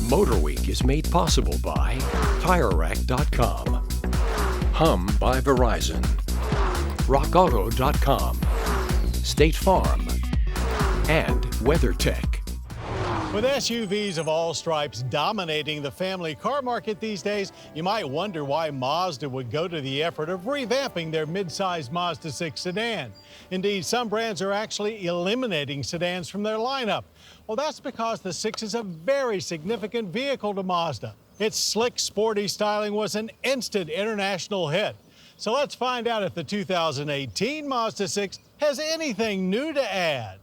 MotorWeek is made possible by TireRack.com, Hum by Verizon, RockAuto.com, State Farm, and WeatherTech. With SUVs of all stripes dominating the family car market these days, you might wonder why Mazda would go to the effort of revamping their midsize Mazda 6 sedan. Indeed, some brands are actually eliminating sedans from their lineup. Well, that's because the 6 is a very significant vehicle to Mazda. Its slick, sporty styling was an instant international hit. So let's find out if the 2018 Mazda 6 has anything new to add.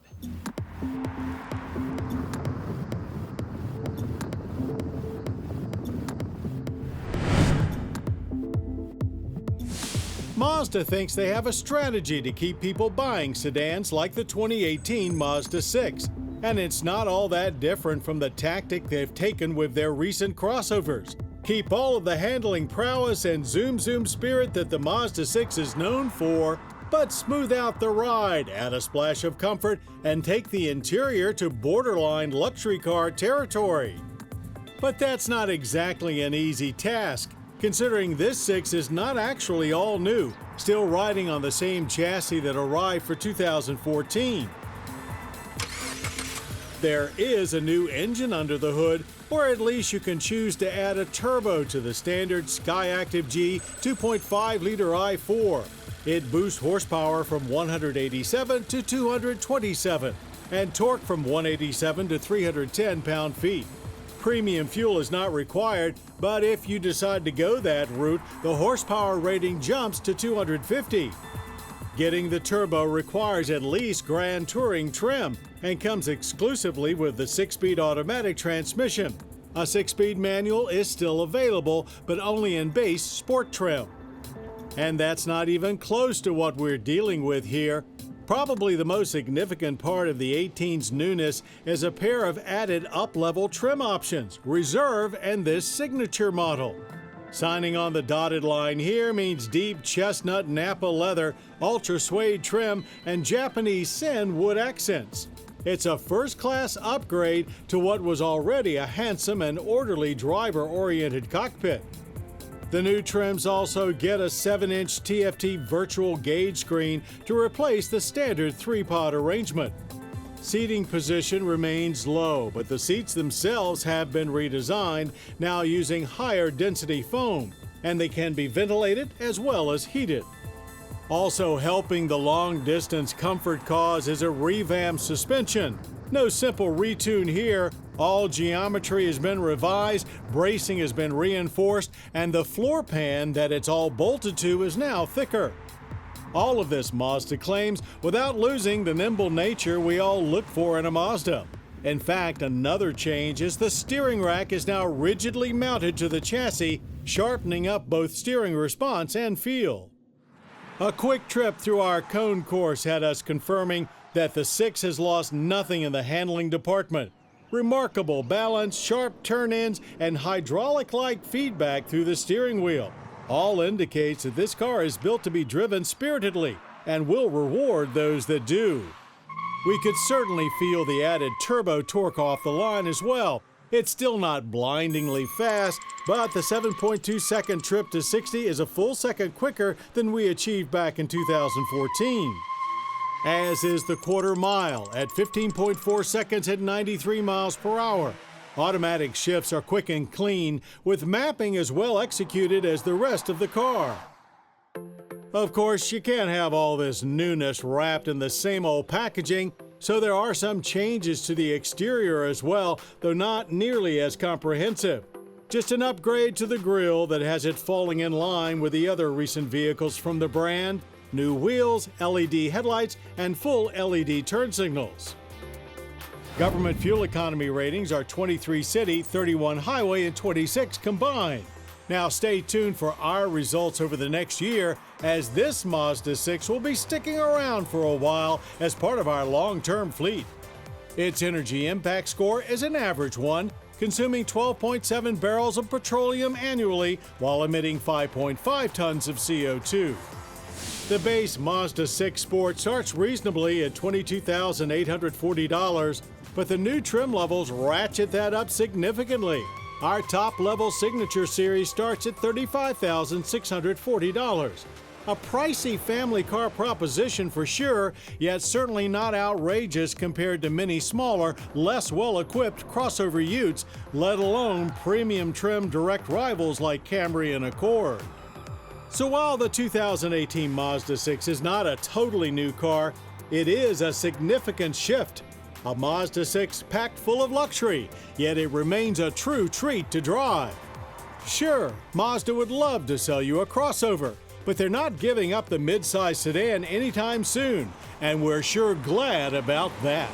Mazda thinks they have a strategy to keep people buying sedans like the 2018 Mazda 6. And it's not all that different from the tactic they've taken with their recent crossovers. Keep all of the handling prowess and zoom spirit that the Mazda 6 is known for, but smooth out the ride, add a splash of comfort, and take the interior to borderline luxury car territory. But that's not exactly an easy task, considering this 6 is not actually all new, still riding on the same chassis that arrived for 2014. There is a new engine under the hood, or at least you can choose to add a turbo to the standard Skyactiv G 2.5-liter i4. It boosts horsepower from 187 to 227 and torque from 187 to 310 pound-feet. Premium fuel is not required, but if you decide to go that route, the horsepower rating jumps to 250. Getting the turbo requires at least Grand Touring trim and comes exclusively with the 6-speed automatic transmission. A 6-speed manual is still available, but only in base sport trim. And that's not even close to what we're dealing with here. Probably the most significant part of the 18's newness is a pair of added up-level trim options, Reserve and this Signature model. Signing on the dotted line here means deep chestnut Napa leather, ultra suede trim, and Japanese Sen wood accents. It's a first-class upgrade to what was already a handsome and orderly driver-oriented cockpit. The new trims also get a 7-inch TFT virtual gauge screen to replace the standard 3-pod arrangement. Seating position remains low, but the seats themselves have been redesigned, now using higher density foam, and they can be ventilated as well as heated. Also helping the long-distance comfort cause is a revamped suspension. No simple retune here. All geometry has been revised, bracing has been reinforced, and the floor pan that it's all bolted to is now thicker. All of this, Mazda claims, without losing the nimble nature we all look for in a Mazda. In fact, another change is the steering rack is now rigidly mounted to the chassis, sharpening up both steering response and feel. A quick trip through our cone course had us confirming that the 6 has lost nothing in the handling department. Remarkable balance, sharp turn-ins, and hydraulic-like feedback through the steering wheel. All indicates that this car is built to be driven spiritedly and will reward those that do. We could certainly feel the added turbo torque off the line as well. It's still not blindingly fast, but the 7.2-second trip to 60 is a full second quicker than we achieved back in 2014. As is the quarter mile at 15.4 seconds at 93 miles per hour. Automatic shifts are quick and clean, with mapping as well executed as the rest of the car. Of course, you can't have all this newness wrapped in the same old packaging, so there are some changes to the exterior as well, though not nearly as comprehensive. Just an upgrade to the grille that has it falling in line with the other recent vehicles from the brand, new wheels, LED headlights, and full LED turn signals. Government fuel economy ratings are 23 city, 31 highway, and 26 combined. Now stay tuned for our results over the next year, as this Mazda 6 will be sticking around for a while as part of our long-term fleet. Its energy impact score is an average one, consuming 12.7 barrels of petroleum annually while emitting 5.5 tons of CO2. The base Mazda 6 Sport starts reasonably at $22,840. but the new trim levels ratchet that up significantly. Our top-level Signature Series starts at $35,640. A pricey family car proposition for sure, yet certainly not outrageous compared to many smaller, less well-equipped crossover utes, let alone premium trim direct rivals like Camry and Accord. So while the 2018 Mazda 6 is not a totally new car, it is a significant shift. A Mazda 6 packed full of luxury, yet it remains a true treat to drive. Sure, Mazda would love to sell you a crossover, but they're not giving up the midsize sedan anytime soon, and we're sure glad about that.